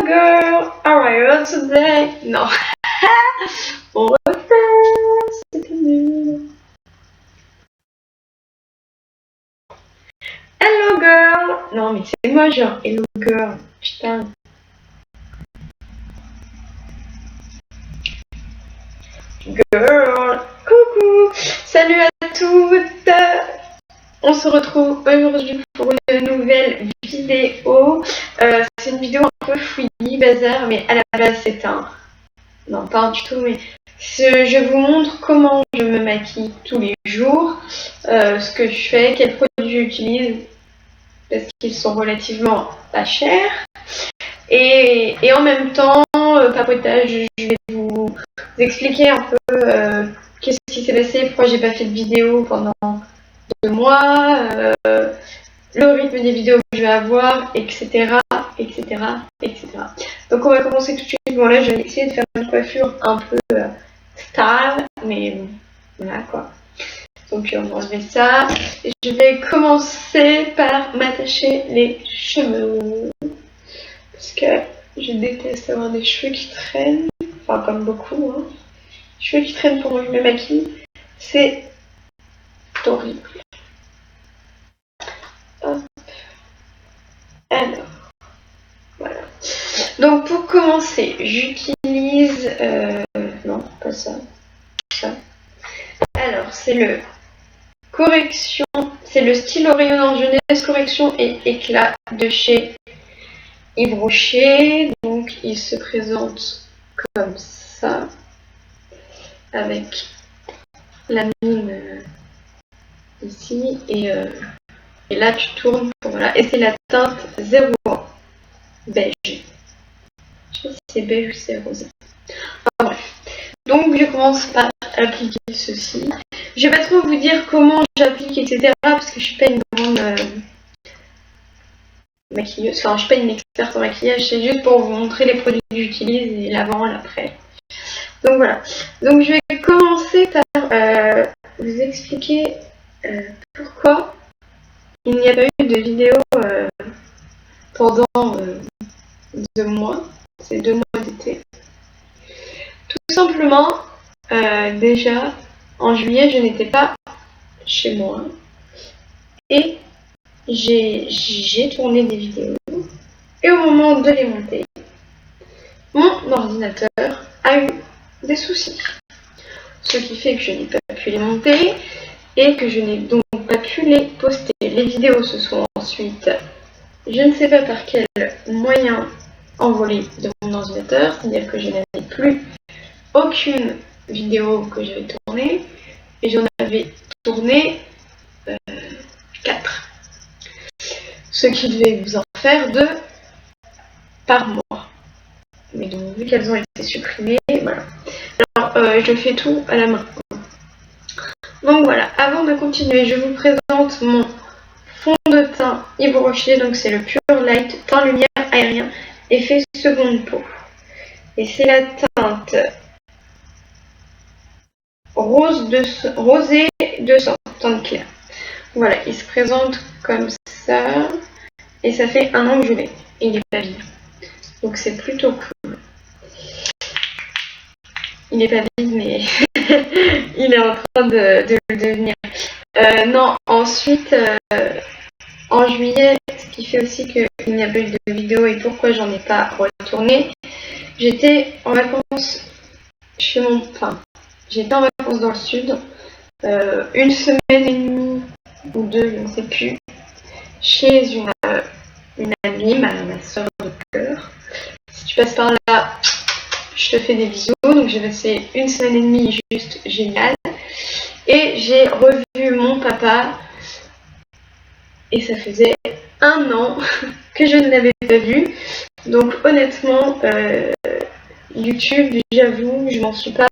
girl, how are you today? Non. On refait, c'était nul. Hello girl. Non mais c'est moi genre hello girl. Putain. Girl. Coucou. Salut à toutes. On se retrouve aujourd'hui pour une nouvelle vidéo. C'est une vidéo un peu fouillis, bazar, mais à la base c'est un... Non, pas un tuto, mais je vous montre comment je me maquille tous les jours, ce que je fais, quels produits j'utilise, parce qu'ils sont relativement pas chers. Et en même temps, papotage, je vais vous expliquer un peu qu'est-ce qui s'est passé, pourquoi j'ai pas fait de vidéo pendant 2 mois, le rythme des vidéos que je vais avoir, etc. etc. etc. Donc on va commencer tout de suite. Bon là je vais essayer de faire une coiffure un peu style, mais bon, voilà quoi. Donc on va enlever ça. Et je vais commencer par m'attacher les cheveux. Parce que je déteste avoir des cheveux qui traînent. Enfin comme beaucoup. Hein. Les cheveux qui traînent pendant que je me maquille. C'est horrible. Hop. Alors. Voilà. Donc pour commencer, j'utilise... non, pas ça. Ça. Alors c'est le correction, c'est le stylo rayonnant jeunesse, correction et éclat de chez Yves Rocher. Donc il se présente comme ça, avec la mine ici, et là tu tournes pour voilà, et c'est la teinte 01 beige. Je sais pas si c'est beige ou c'est rosé. Enfin, bref. Donc je commence par appliquer ceci. Je vais pas trop vous dire comment j'applique, etc. parce que je suis pas une grande maquilleuse. Enfin, je suis pas une experte en maquillage. C'est juste pour vous montrer les produits que j'utilise et l'avant, l'après. Donc voilà. Donc je vais commencer par vous expliquer pourquoi il n'y a pas eu de vidéo pendant 2 mois. C'est 2 mois d'été. Tout simplement, déjà, en juillet, je n'étais pas chez moi. Et j'ai tourné des vidéos. Et au moment de les monter, mon ordinateur a eu des soucis. Ce qui fait que je n'ai pas pu les monter et que je n'ai donc pas pu les poster. Les vidéos se sont ensuite, je ne sais pas par quel moyen, envolées de mon ordinateur. C'est-à-dire que je n'avais plus aucune vidéo que j'avais tournée. Et j'en avais tourné 4. Ce qui devait vous en faire 2 par mois. Mais donc vu qu'elles ont été supprimées, voilà. Alors je fais tout à la main. Donc voilà, avant de continuer, je vous présente mon fond de teint Yves Rocher. Donc c'est le Pure Light teint lumière aérien effet seconde peau. Et c'est la teinte rosé 200, teinte claire. Voilà, il se présente comme ça. Et ça fait 1 an que je l'ai. Il n'est pas vide. Donc c'est plutôt cool. Il n'est pas vide, mais il est en train de le devenir. Non, ensuite, en juillet, ce qui fait aussi qu'il n'y a pas eu de vidéo et pourquoi j'en ai pas retourné, j'étais en vacances chez mon... Enfin, j'étais en vacances dans le sud, 1 semaine et demie ou 2, je ne sais plus, chez une amie, ma soeur de cœur. Si tu passes par là, je te fais des bisous. Donc j'ai passé 1 semaine et demie juste génial. Et j'ai revu mon papa. Et ça faisait 1 an que je ne l'avais pas vu. Donc honnêtement, YouTube, j'avoue, je m'en suis pas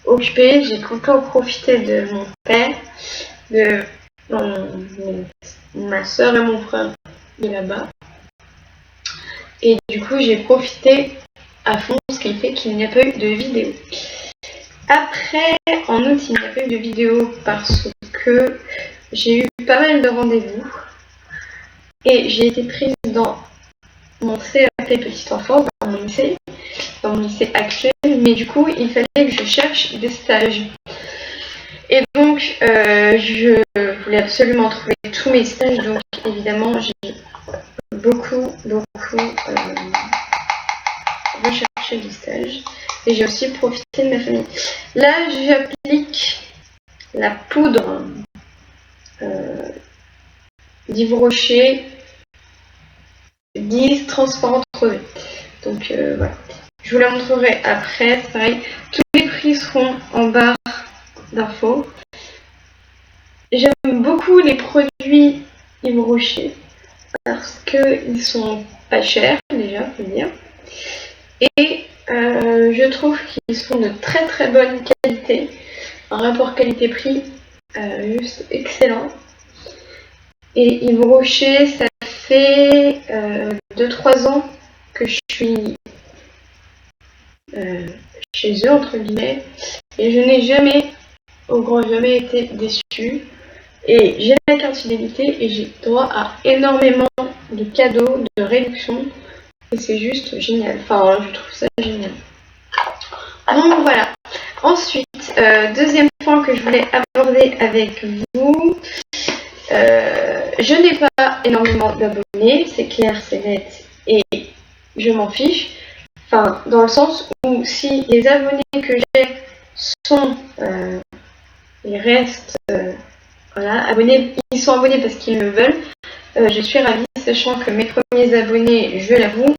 occupée. J'ai plutôt profité de mon père, de ma soeur et mon frère de là-bas. Et du coup, j'ai profité à fond, ce qui fait qu'il n'y a pas eu de vidéo. Après, en août, il n'y a pas eu de vidéo parce que j'ai eu pas mal de rendez-vous. Et j'ai été prise dans mon CEP taille petite enfance dans mon lycée actuel, mais du coup il fallait que je cherche des stages. Et donc je voulais absolument trouver tous mes stages, donc évidemment j'ai beaucoup recherché des stages et j'ai aussi profité de ma famille. Là j'applique la poudre d'Yves Rocher 10 transparente rosée. Donc voilà. Je vous la montrerai après, c'est pareil. Tous les prix seront en barre d'infos. J'aime beaucoup les produits Yves Rocher parce qu'ils sont pas chers déjà, faut dire. Et je trouve qu'ils sont de très très bonne qualité. Un rapport qualité-prix juste excellent. Et Yves Rocher, ça fait 2-3 ans que je suis chez eux, entre guillemets, et je n'ai jamais, au grand jamais, été déçue. Et j'ai la carte fidélité et j'ai droit à énormément de cadeaux, de réductions, et c'est juste génial. Enfin, je trouve ça génial. Donc voilà. Ensuite, deuxième point que je voulais aborder avec vous. Je n'ai pas énormément d'abonnés, c'est clair, c'est net, et je m'en fiche. Enfin, dans le sens où si les abonnés que j'ai sont, ils restent, voilà, abonnés, ils sont abonnés parce qu'ils le veulent, je suis ravie, sachant que mes premiers abonnés, je l'avoue,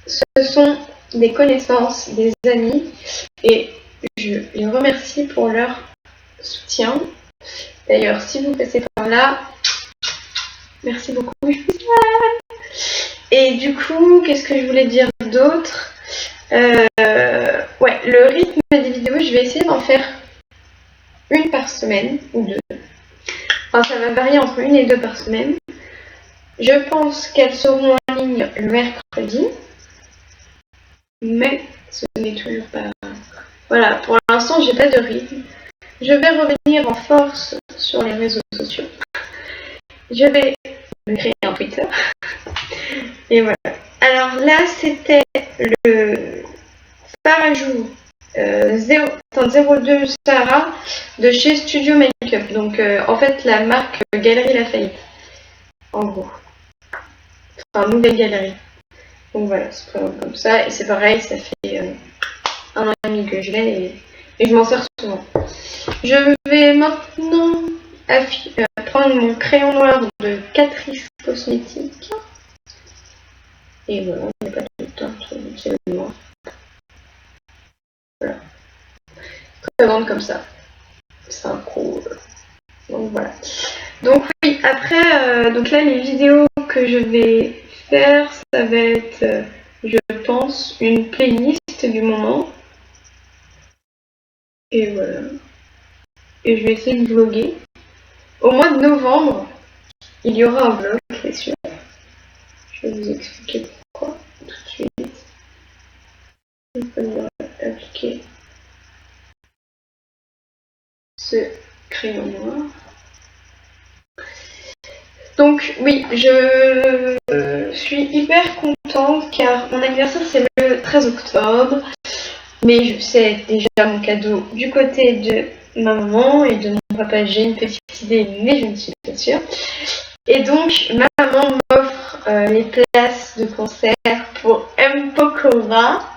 ce sont des connaissances, des amis, et je les remercie pour leur soutien. D'ailleurs, si vous passez par là, merci beaucoup. Et du coup, qu'est-ce que je voulais dire d'autre? Ouais, le rythme des vidéos, je vais essayer d'en faire une par semaine ou deux. Enfin, ça va varier entre une et deux par semaine. Je pense qu'elles seront en ligne le mercredi. Mais ce n'est toujours pas... Voilà, pour l'instant, j'ai pas de rythme. Je vais revenir en force sur les réseaux sociaux. Je vais me créer un Twitter. Et voilà. Alors là, c'était le Farajou 02 Sarah de chez Studio Makeup. Donc en fait, la marque Galerie Lafayette. En gros. Enfin, nouvelle galerie. Donc voilà, c'est présente comme ça. Et c'est pareil, ça fait un an et demi que je l'ai et je m'en sers souvent. Je vais maintenant prendre mon crayon noir de Catrice Cosmétique. Et voilà, il n'y a pas de teinte, c'est le noir. Voilà. Très grande comme ça. C'est un cool. Donc voilà. Donc oui, après, donc là les vidéos que je vais faire, ça va être, je pense, une playlist du moment. Et voilà. Et je vais essayer de vlogger. Au mois de novembre, il y aura un vlog, c'est sûr. Je vais vous expliquer pourquoi tout de suite. Je vais appliquer ce crayon noir. Donc oui, je suis hyper contente car mon anniversaire c'est le 13 octobre. Mais je sais déjà mon cadeau du côté de ma maman et de mon papa. J'ai une petite idée, mais je ne suis pas sûre. Et donc, ma maman m'offre les places de concert pour M. Pokora.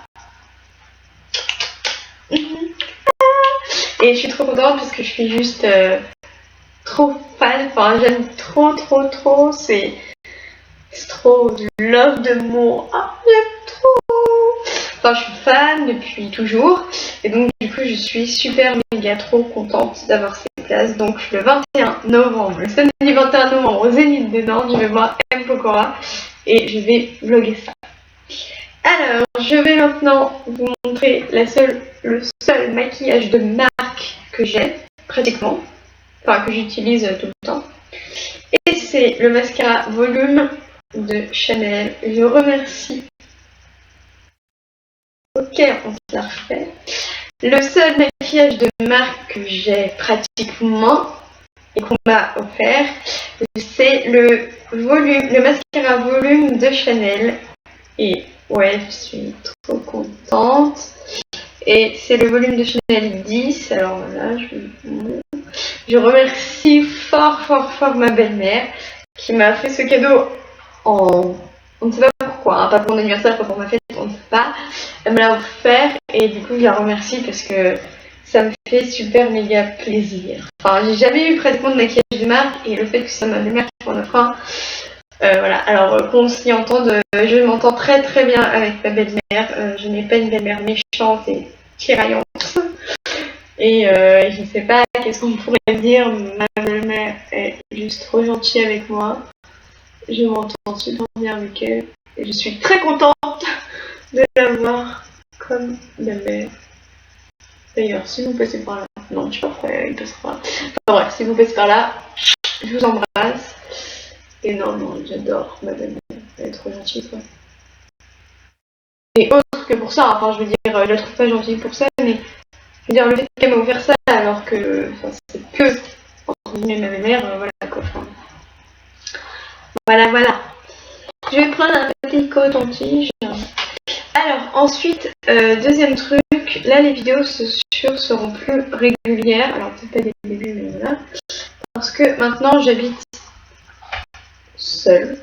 Et je suis trop contente parce que je suis juste trop fan. Enfin, j'aime trop. C'est trop love de mon... Ah, j'aime trop. Enfin, je suis fan depuis toujours. Et donc, du coup, je suis super méga trop contente d'avoir ces places. Donc, le 21 novembre, le samedi 21 novembre au Zénith de Nantes, je vais voir M. Pokora et je vais vlogger ça. Alors, je vais maintenant vous montrer le seul maquillage de marque que j'ai, pratiquement. Enfin, que j'utilise tout le temps. Et c'est le mascara Volume de Chanel. Je remercie. Ok, on se la refait. Le seul maquillage de marque que j'ai pratiquement et qu'on m'a offert, c'est le mascara Volume de Chanel. Et ouais, je suis trop contente. Et c'est le volume de Chanel 10. Alors voilà, je remercie fort ma belle-mère qui m'a fait ce cadeau en... On ne sait pas pourquoi, hein, pas pour mon anniversaire, pas pour ma fête, on ne sait pas. Elle me l'a offert et du coup je la remercie parce que ça me fait super méga plaisir. Enfin, j'ai jamais eu pratiquement de maquillage de marque et le fait que ça ma belle-mère qui m'en offre un, voilà. Alors qu'on s'y entende, je m'entends très bien avec ma belle-mère. Je n'ai pas une belle-mère méchante et tiraillante. Et je ne sais pas qu'est-ce qu'on pourrait dire, ma belle-mère est juste trop gentille avec moi. Je m'entends super bien avec elle et je suis très contente de l'avoir comme belle-mère. D'ailleurs, si vous passez par là, non, je sais pas pourquoi il passera par là. Enfin bref, si vous passez par là, je vous embrasse. Et non, j'adore ma belle-mère, elle est trop gentille quoi. Et autre que pour ça, enfin je veux dire, je la trouve pas gentille pour ça, mais je veux dire, le fait qu'elle m'a offert ça alors que c'est que entre guillemets ma belle-mère, voilà quoi. Enfin, voilà. Je vais prendre un petit coton-tige. Alors ensuite, deuxième truc, là les vidéos seront plus régulières. Alors peut-être pas dès le début, mais voilà. Parce que maintenant j'habite seule.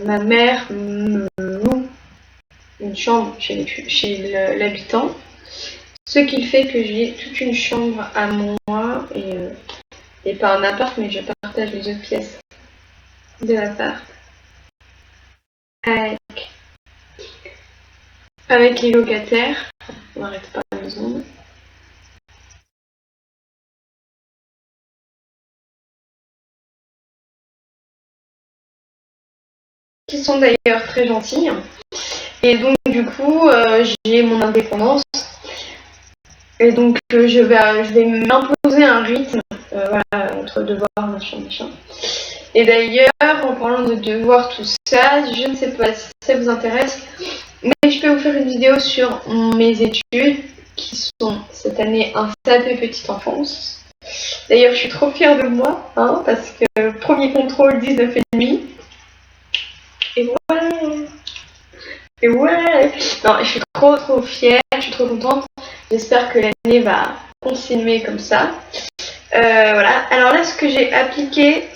Ma mère me loue une chambre chez l'habitant. Ce qui fait que j'ai toute une chambre à moi et pas un appart, mais je partage les autres pièces de l'appart avec les locataires. On n'arrête pas la maison. Qui sont d'ailleurs très gentils. Et donc du coup, j'ai mon indépendance. Et donc je vais m'imposer un rythme voilà, entre devoirs, machin. Et d'ailleurs, en parlant de devoirs, tout ça, je ne sais pas si ça vous intéresse, mais je peux vous faire une vidéo sur mes études, qui sont cette année un CAP petite enfance. D'ailleurs, je suis trop fière de moi, hein, parce que premier contrôle 19,5. Et ouais. Non, je suis trop fière, je suis trop contente. J'espère que l'année va continuer comme ça. Voilà. Alors là, ce que j'ai appliqué,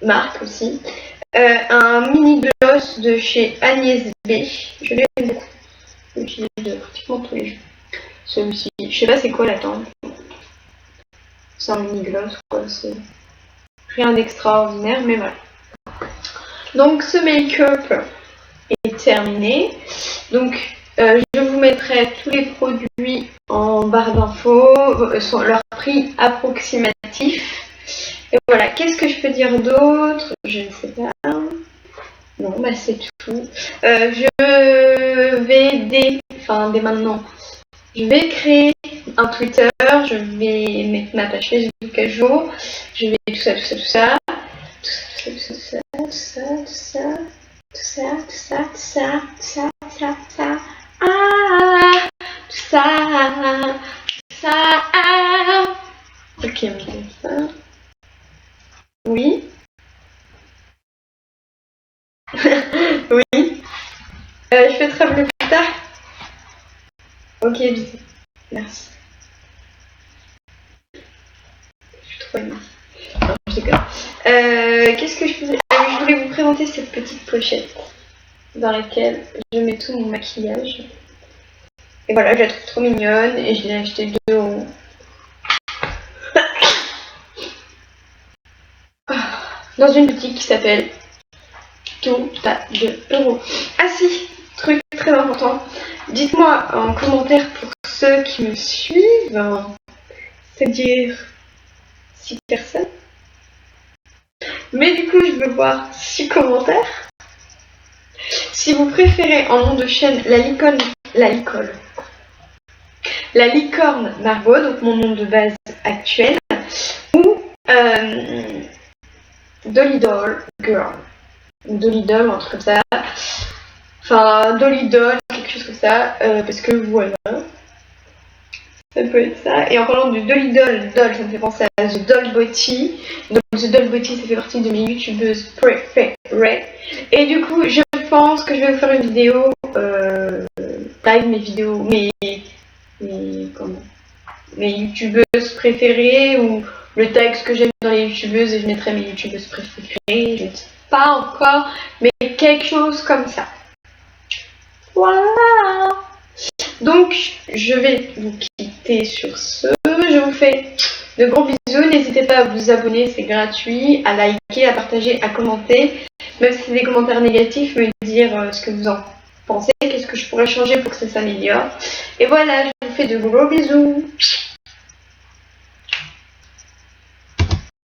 marque aussi, un mini gloss de chez Agnès B. Je l'aime beaucoup. Je l'utilise pratiquement tous les jours. Celui-ci, je sais pas c'est quoi la teinte. C'est un mini gloss, quoi. C'est rien d'extraordinaire, mais voilà. Donc ce make-up est terminé. Donc je vous mettrai tous les produits en barre d'infos, sur leur prix approximatif. Et voilà, qu'est-ce que je peux dire d'autre? Je ne sais pas. Non, bah c'est tout. Je vais dès maintenant, je vais créer un Twitter, je vais mettre ma page Facebook à jour, je vais tout ça. Ok, ça. Oui. Oui. Je fais très plus tard. Ok, bisous. Merci. Je suis trop aimée. Non, je déconne. Qu'est-ce que je faisais? Ah oui, je voulais vous présenter cette petite pochette dans laquelle je mets tout mon maquillage. Et voilà, je la trouve trop mignonne et je l'ai acheté 2 € dans une boutique qui s'appelle Tout à 2 €. Ah si, truc très important. Dites-moi en commentaire pour ceux qui me suivent, c'est-à-dire 6 personnes. Mais du coup, je veux voir 6 commentaires. Si vous préférez en nom de chaîne la licorne Margot, donc mon nom de base actuel, ou Dolly Doll Girl, ou Dolly Doll, ou un truc comme ça. Enfin, Dolly Doll, quelque chose comme ça, parce que voilà. Ça peut être ça. Et en parlant du Dolly Doll, ça me fait penser à The Doll Botty. Donc The Doll Botty, ça fait partie de mes youtubeuses préférées. Et du coup, je pense que je vais vous faire une vidéo live, comment, mes youtubeuses préférées ou le texte que j'aime dans les youtubeuses et je mettrai mes youtubeuses préférées, je ne sais pas encore, mais quelque chose comme ça. Voilà. Donc je vais vous quitter sur ce. Je vous fais de gros bisous. N'hésitez pas à vous abonner, c'est gratuit, à liker, à partager, à commenter. Même si c'est des commentaires négatifs, me dire ce que vous en pensez, qu'est-ce que je pourrais changer pour que ça s'améliore. Et voilà, je vous fais de gros bisous.